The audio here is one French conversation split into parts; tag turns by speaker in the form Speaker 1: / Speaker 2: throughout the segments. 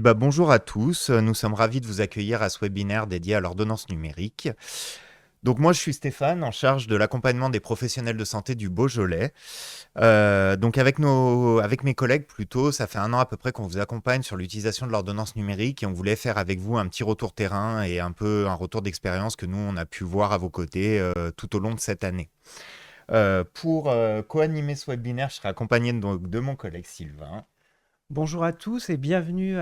Speaker 1: Bonjour à tous, nous sommes ravis de vous accueillir à ce webinaire dédié à l'ordonnance numérique. Donc moi, je suis Stéphane, en charge de l'accompagnement des professionnels de santé du Beaujolais. Donc avec mes collègues plutôt, ça fait 1 an à peu près qu'on vous accompagne sur l'utilisation de l'ordonnance numérique et on voulait faire avec vous un petit retour terrain et un peu un retour d'expérience que nous, on a pu voir à vos côtés tout au long de cette année. Pour co-animer ce webinaire, je serai accompagné de mon collègue Sylvain.
Speaker 2: Bonjour à tous et bienvenue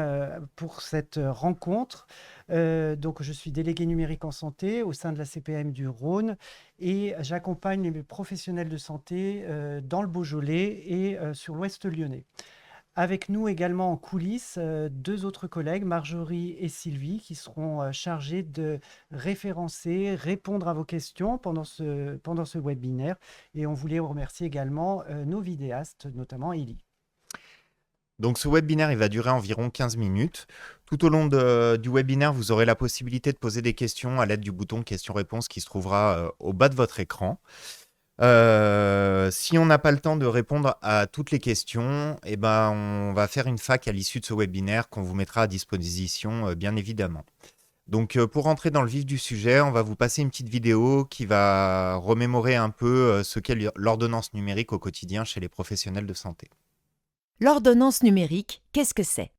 Speaker 2: pour cette rencontre. Donc, je suis délégué numérique en santé au sein de la CPAM du Rhône et j'accompagne les professionnels de santé dans le Beaujolais et sur l'Ouest lyonnais. Avec nous également en coulisses, deux autres collègues, Marjorie et Sylvie, qui seront chargés de référencer, répondre à vos questions pendant ce webinaire. Et on voulait remercier également nos vidéastes, notamment Élie.
Speaker 1: Donc ce webinaire, il va durer environ 15 minutes. Tout au long du webinaire, vous aurez la possibilité de poser des questions à l'aide du bouton questions-réponses qui se trouvera au bas de votre écran. Si on n'a pas le temps de répondre à toutes les questions, on va faire une fac à l'issue de ce webinaire qu'on vous mettra à disposition, bien évidemment. Donc pour rentrer dans le vif du sujet, on va vous passer une petite vidéo qui va remémorer un peu ce qu'est l'ordonnance numérique au quotidien chez les professionnels de santé.
Speaker 3: L'ordonnance numérique, qu'est-ce que c'est?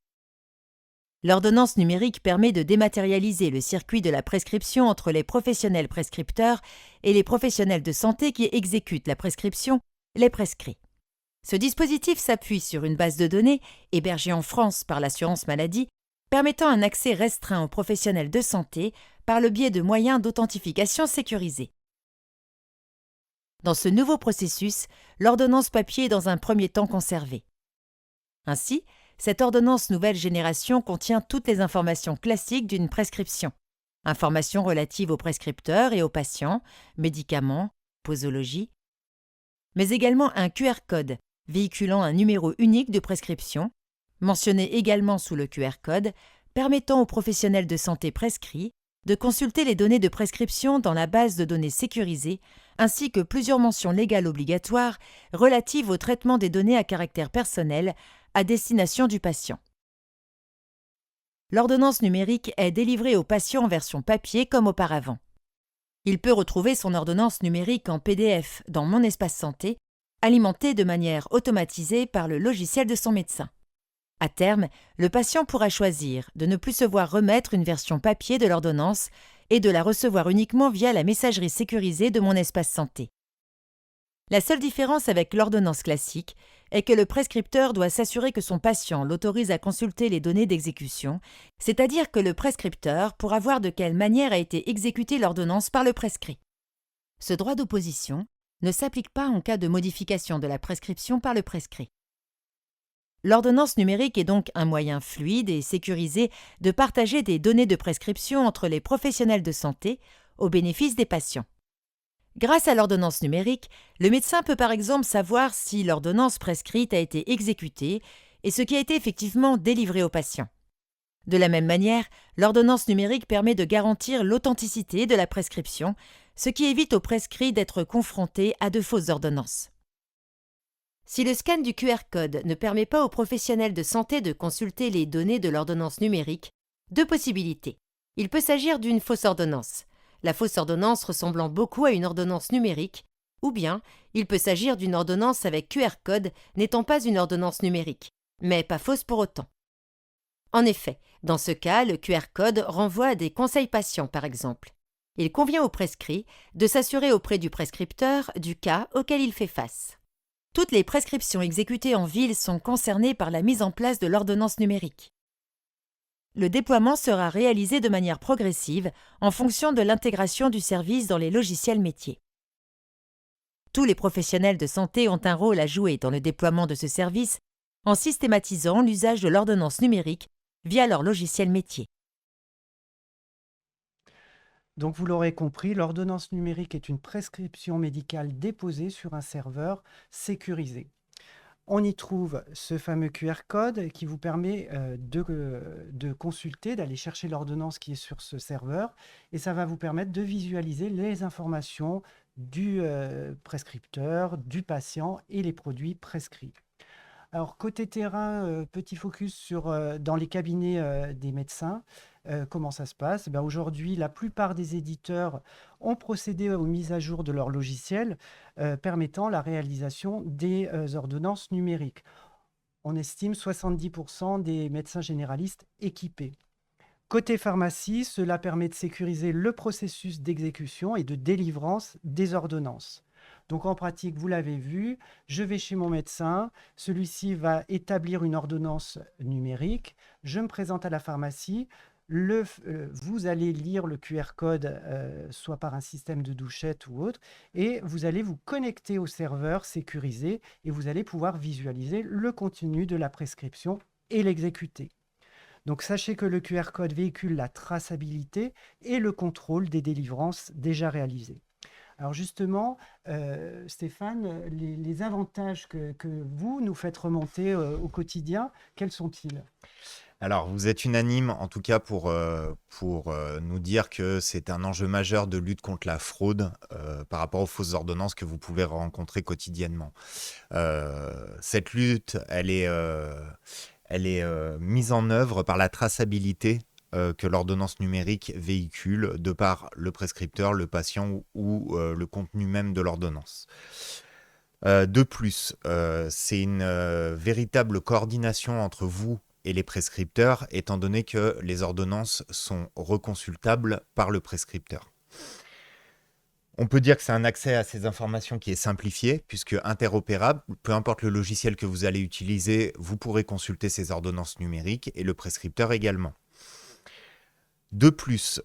Speaker 3: L'ordonnance numérique permet de dématérialiser le circuit de la prescription entre les professionnels prescripteurs et les professionnels de santé qui exécutent la prescription, les prescrits. Ce dispositif s'appuie sur une base de données hébergée en France par l'assurance maladie, permettant un accès restreint aux professionnels de santé par le biais de moyens d'authentification sécurisés. Dans ce nouveau processus, l'ordonnance papier est dans un premier temps conservée. Ainsi, cette ordonnance nouvelle génération contient toutes les informations classiques d'une prescription. Informations relatives au prescripteur et au patient, médicaments, posologie, mais également un QR code véhiculant un numéro unique de prescription, mentionné également sous le QR code, permettant aux professionnels de santé prescrits de consulter les données de prescription dans la base de données sécurisée, ainsi que plusieurs mentions légales obligatoires relatives au traitement des données à caractère personnel à destination du patient. L'ordonnance numérique est délivrée au patient en version papier comme auparavant. Il peut retrouver son ordonnance numérique en PDF dans Mon Espace Santé, alimentée de manière automatisée par le logiciel de son médecin. À terme, le patient pourra choisir de ne plus se voir remettre une version papier de l'ordonnance et de la recevoir uniquement via la messagerie sécurisée de Mon Espace Santé. La seule différence avec l'ordonnance classique est que le prescripteur doit s'assurer que son patient l'autorise à consulter les données d'exécution, c'est-à-dire que le prescripteur pourra voir de quelle manière a été exécutée l'ordonnance par le prescrit. Ce droit d'opposition ne s'applique pas en cas de modification de la prescription par le prescrit. L'ordonnance numérique est donc un moyen fluide et sécurisé de partager des données de prescription entre les professionnels de santé au bénéfice des patients. Grâce à l'ordonnance numérique, le médecin peut par exemple savoir si l'ordonnance prescrite a été exécutée et ce qui a été effectivement délivré au patient. De la même manière, l'ordonnance numérique permet de garantir l'authenticité de la prescription, ce qui évite au prescrit d'être confronté à de fausses ordonnances. Si le scan du QR code ne permet pas aux professionnels de santé de consulter les données de l'ordonnance numérique, deux possibilités. Il peut s'agir d'une fausse ordonnance, la fausse ordonnance ressemblant beaucoup à une ordonnance numérique, ou bien il peut s'agir d'une ordonnance avec QR code n'étant pas une ordonnance numérique, mais pas fausse pour autant. En effet, dans ce cas, le QR code renvoie à des conseils patients par exemple. Il convient au prescrit de s'assurer auprès du prescripteur du cas auquel il fait face. Toutes les prescriptions exécutées en ville sont concernées par la mise en place de l'ordonnance numérique. Le déploiement sera réalisé de manière progressive en fonction de l'intégration du service dans les logiciels métiers. Tous les professionnels de santé ont un rôle à jouer dans le déploiement de ce service en systématisant l'usage de l'ordonnance numérique via leur logiciel métier.
Speaker 2: Donc, vous l'aurez compris, l'ordonnance numérique est une prescription médicale déposée sur un serveur sécurisé. On y trouve ce fameux QR code qui vous permet de consulter, d'aller chercher l'ordonnance qui est sur ce serveur et ça va vous permettre de visualiser les informations du prescripteur, du patient et les produits prescrits. Alors, côté terrain, petit focus sur, dans les cabinets des médecins. Comment ça se passe? Eh ben, aujourd'hui, la plupart des éditeurs ont procédé aux mises à jour de leur logiciel, permettant la réalisation des ordonnances numériques. On estime 70% des médecins généralistes équipés. Côté pharmacie, cela permet de sécuriser le processus d'exécution et de délivrance des ordonnances. Donc en pratique, vous l'avez vu, je vais chez mon médecin, celui-ci va établir une ordonnance numérique, je me présente à la pharmacie, vous allez lire le QR code, soit par un système de douchette ou autre, et vous allez vous connecter au serveur sécurisé et vous allez pouvoir visualiser le contenu de la prescription et l'exécuter. Donc sachez que le QR code véhicule la traçabilité et le contrôle des délivrances déjà réalisées. Alors justement, Stéphane, les avantages que vous nous faites remonter au quotidien, quels sont-ils?
Speaker 1: Alors, vous êtes unanime, en tout cas, pour nous dire que c'est un enjeu majeur de lutte contre la fraude par rapport aux fausses ordonnances que vous pouvez rencontrer quotidiennement. Cette lutte, elle est mise en œuvre par la traçabilité que l'ordonnance numérique véhicule de par le prescripteur, le patient ou le contenu même de l'ordonnance. De plus, c'est une véritable coordination entre vous et les prescripteurs, étant donné que les ordonnances sont reconsultables par le prescripteur. On peut dire que c'est un accès à ces informations qui est simplifié, puisque interopérable, peu importe le logiciel que vous allez utiliser, vous pourrez consulter ces ordonnances numériques et le prescripteur également. De plus,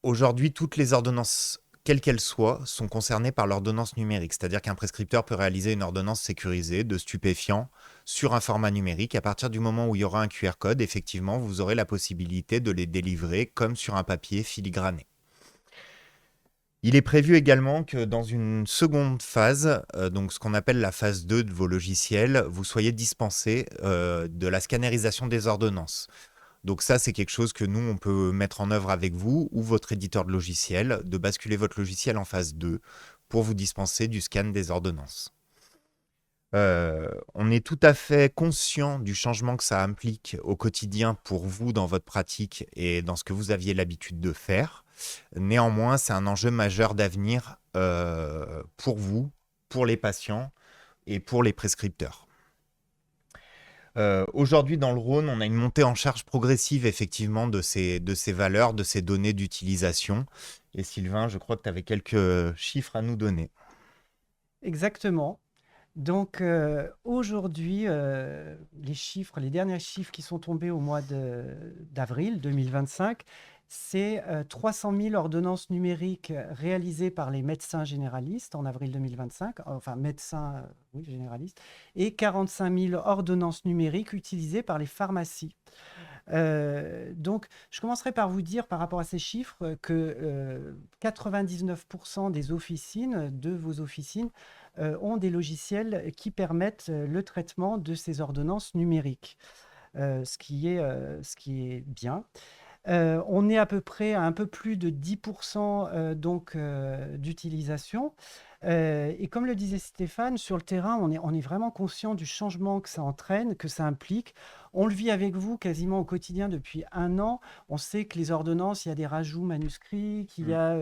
Speaker 1: aujourd'hui, toutes les ordonnances, quelles qu'elles soient, sont concernées par l'ordonnance numérique. C'est-à-dire qu'un prescripteur peut réaliser une ordonnance sécurisée de stupéfiants sur un format numérique. À partir du moment où il y aura un QR code, effectivement, vous aurez la possibilité de les délivrer comme sur un papier filigrané. Il est prévu également que dans une seconde phase, donc ce qu'on appelle la phase 2 de vos logiciels, vous soyez dispensé de la scannerisation des ordonnances. Donc ça, c'est quelque chose que nous, on peut mettre en œuvre avec vous ou votre éditeur de logiciel, de basculer votre logiciel en phase 2 pour vous dispenser du scan des ordonnances. On est tout à fait conscient du changement que ça implique au quotidien pour vous dans votre pratique et dans ce que vous aviez l'habitude de faire. Néanmoins, c'est un enjeu majeur d'avenir pour vous, pour les patients et pour les prescripteurs. Aujourd'hui, dans le Rhône, on a une montée en charge progressive, effectivement, de ces valeurs, de ces données d'utilisation. Et Sylvain, je crois que tu avais quelques chiffres à nous donner.
Speaker 2: Exactement. Donc aujourd'hui, les derniers chiffres qui sont tombés au mois d'avril 2025, c'est 300 000 ordonnances numériques réalisées par les médecins généralistes en avril 2025, enfin médecins oui, généralistes, et 45 000 ordonnances numériques utilisées par les pharmacies. Donc, je commencerai par vous dire par rapport à ces chiffres que 99% des officines, de vos officines, ont des logiciels qui permettent le traitement de ces ordonnances numériques, ce qui est bien. On est à peu près à un peu plus de 10% d'utilisation. Et comme le disait Stéphane, sur le terrain, on est vraiment conscient du changement que ça entraîne, que ça implique. On le vit avec vous quasiment au quotidien depuis 1 an. On sait que les ordonnances, il y a des rajouts manuscrits, qu'il y a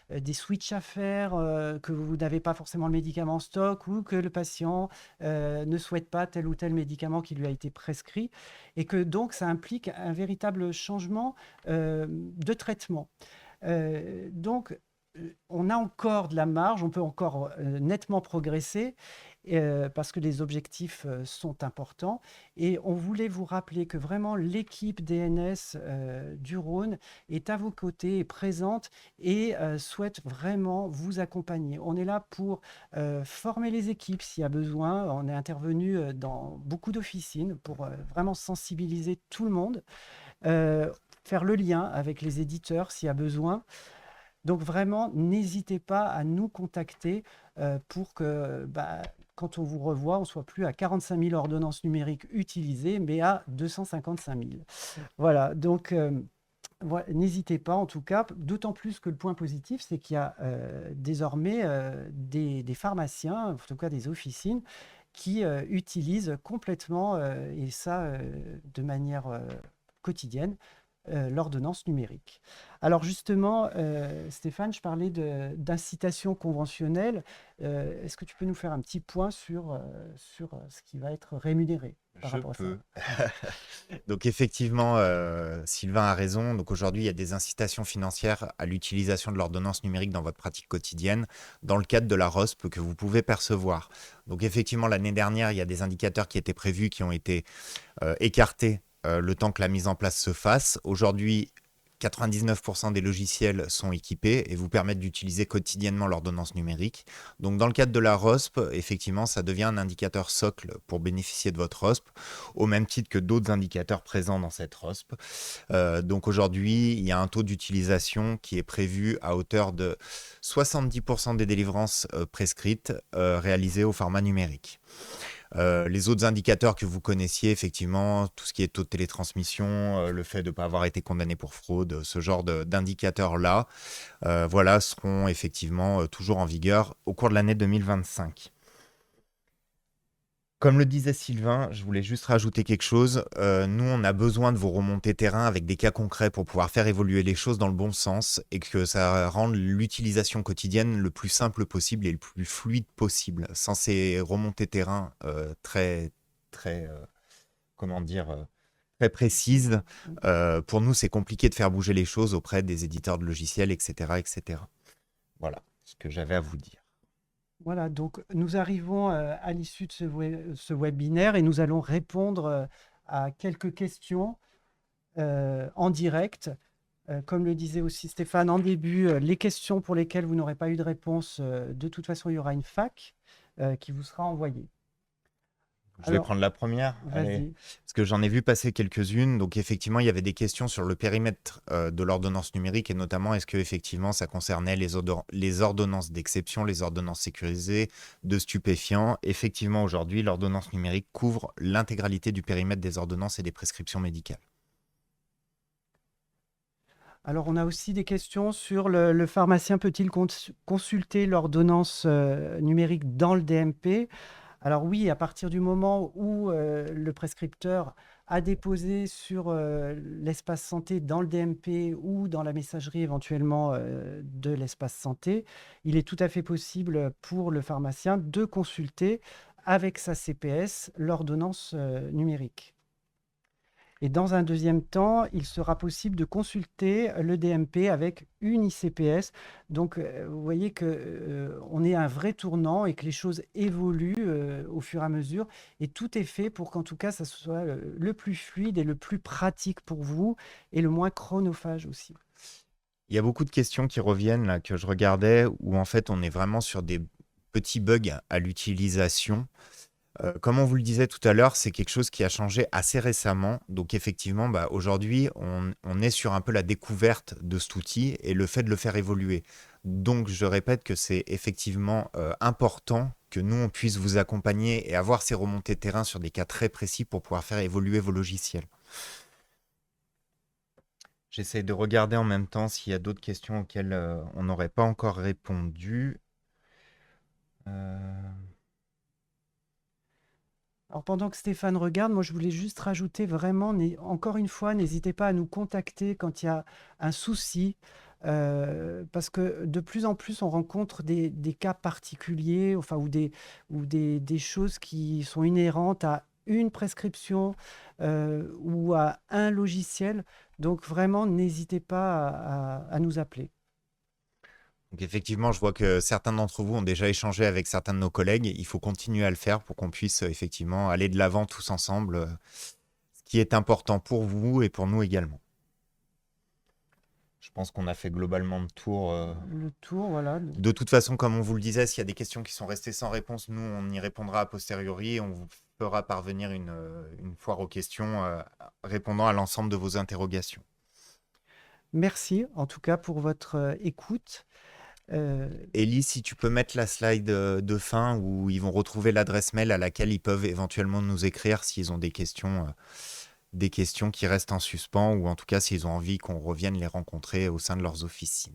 Speaker 2: des switches à faire, que vous n'avez pas forcément le médicament en stock ou que le patient ne souhaite pas tel ou tel médicament qui lui a été prescrit. Et que donc, ça implique un véritable changement de traitement. Donc, on a encore de la marge, on peut encore nettement progresser parce que les objectifs sont importants. Et on voulait vous rappeler que vraiment l'équipe DNS du Rhône est à vos côtés, est présente et souhaite vraiment vous accompagner. On est là pour former les équipes s'il y a besoin. On est intervenu dans beaucoup d'officines pour vraiment sensibiliser tout le monde, faire le lien avec les éditeurs s'il y a besoin. Donc vraiment, n'hésitez pas à nous contacter pour que quand on vous revoit, on ne soit plus à 45 000 ordonnances numériques utilisées, mais à 255 000. Voilà, donc n'hésitez pas en tout cas, d'autant plus que le point positif, c'est qu'il y a désormais des pharmaciens, en tout cas des officines, qui utilisent complètement, et ça de manière quotidienne, l'ordonnance numérique. Alors justement, Stéphane, je parlais d'incitation conventionnelle. Est-ce que tu peux nous faire un petit point sur ce qui va être rémunéré par
Speaker 1: Je
Speaker 2: rapport à ça?
Speaker 1: peux. Donc effectivement, Sylvain a raison. Donc aujourd'hui, il y a des incitations financières à l'utilisation de l'ordonnance numérique dans votre pratique quotidienne, dans le cadre de la ROSP que vous pouvez percevoir. Donc effectivement, l'année dernière, il y a des indicateurs qui étaient prévus, qui ont été écartés le temps que la mise en place se fasse. Aujourd'hui, 99% des logiciels sont équipés et vous permettent d'utiliser quotidiennement l'ordonnance numérique. Donc dans le cadre de la ROSP, effectivement, ça devient un indicateur socle pour bénéficier de votre ROSP, au même titre que d'autres indicateurs présents dans cette ROSP. Donc aujourd'hui, il y a un taux d'utilisation qui est prévu à hauteur de 70% des délivrances prescrites réalisées au format numérique. Les autres indicateurs que vous connaissiez, effectivement, tout ce qui est taux de télétransmission, le fait de ne pas avoir été condamné pour fraude, ce genre d'indicateurs-là, voilà, seront effectivement toujours en vigueur au cours de l'année 2025. Comme le disait Sylvain, je voulais juste rajouter quelque chose. Nous, on a besoin de vos remontées terrain avec des cas concrets pour pouvoir faire évoluer les choses dans le bon sens et que ça rende l'utilisation quotidienne le plus simple possible et le plus fluide possible. Sans ces remontées terrain très, très, comment dire, très précises, pour nous, c'est compliqué de faire bouger les choses auprès des éditeurs de logiciels, etc., etc. Voilà ce que j'avais à vous dire.
Speaker 2: Voilà, donc nous arrivons à l'issue de ce webinaire et nous allons répondre à quelques questions en direct. Comme le disait aussi Stéphane en début, les questions pour lesquelles vous n'aurez pas eu de réponse, de toute façon, il y aura une FAQ qui vous sera envoyée.
Speaker 1: Je vais prendre la première. Allez.
Speaker 2: Vas-y.
Speaker 1: Parce que j'en ai vu passer quelques-unes. Donc, effectivement, il y avait des questions sur le périmètre de l'ordonnance numérique et notamment, est-ce que effectivement, ça concernait les ordonnances d'exception, les ordonnances sécurisées de stupéfiants. Effectivement, aujourd'hui, l'ordonnance numérique couvre l'intégralité du périmètre des ordonnances et des prescriptions médicales.
Speaker 2: Alors, on a aussi des questions sur le pharmacien peut-il consulter l'ordonnance numérique dans le DMP? Alors oui, à partir du moment où le prescripteur a déposé sur l'espace santé dans le DMP ou dans la messagerie éventuellement de l'espace santé, il est tout à fait possible pour le pharmacien de consulter avec sa CPS l'ordonnance numérique. Et dans un deuxième temps, il sera possible de consulter le DMP avec une ICPS. Donc, vous voyez qu'on est à un vrai tournant et que les choses évoluent au fur et à mesure. Et tout est fait pour qu'en tout cas, ça soit le plus fluide et le plus pratique pour vous et le moins chronophage aussi.
Speaker 1: Il y a beaucoup de questions qui reviennent là, que je regardais, où en fait, on est vraiment sur des petits bugs à l'utilisation. Comme on vous le disait tout à l'heure, c'est quelque chose qui a changé assez récemment. Donc effectivement, aujourd'hui, on est sur un peu la découverte de cet outil et le fait de le faire évoluer. Donc je répète que c'est effectivement important que nous, on puisse vous accompagner et avoir ces remontées de terrain sur des cas très précis pour pouvoir faire évoluer vos logiciels. J'essaie de regarder en même temps s'il y a d'autres questions auxquelles on n'aurait pas encore répondu.
Speaker 2: Alors pendant que Stéphane regarde, moi je voulais juste rajouter vraiment, encore une fois, n'hésitez pas à nous contacter quand il y a un souci, parce que de plus en plus on rencontre des cas particuliers, enfin, ou des choses qui sont inhérentes à une prescription ou à un logiciel. Donc vraiment, n'hésitez pas à nous appeler.
Speaker 1: Donc effectivement, je vois que certains d'entre vous ont déjà échangé avec certains de nos collègues. Il faut continuer à le faire pour qu'on puisse effectivement aller de l'avant tous ensemble, ce qui est important pour vous et pour nous également. Je pense qu'on a fait globalement le tour.
Speaker 2: Le tour, voilà.
Speaker 1: De toute façon, comme on vous le disait, s'il y a des questions qui sont restées sans réponse, nous, on y répondra a posteriori et on vous fera parvenir une foire aux questions répondant à l'ensemble de vos interrogations.
Speaker 2: Merci en tout cas pour votre écoute.
Speaker 1: Ellie, si tu peux mettre la slide de fin où ils vont retrouver l'adresse mail à laquelle ils peuvent éventuellement nous écrire s'ils ont des questions qui restent en suspens ou en tout cas s'ils ont envie qu'on revienne les rencontrer au sein de leurs officines.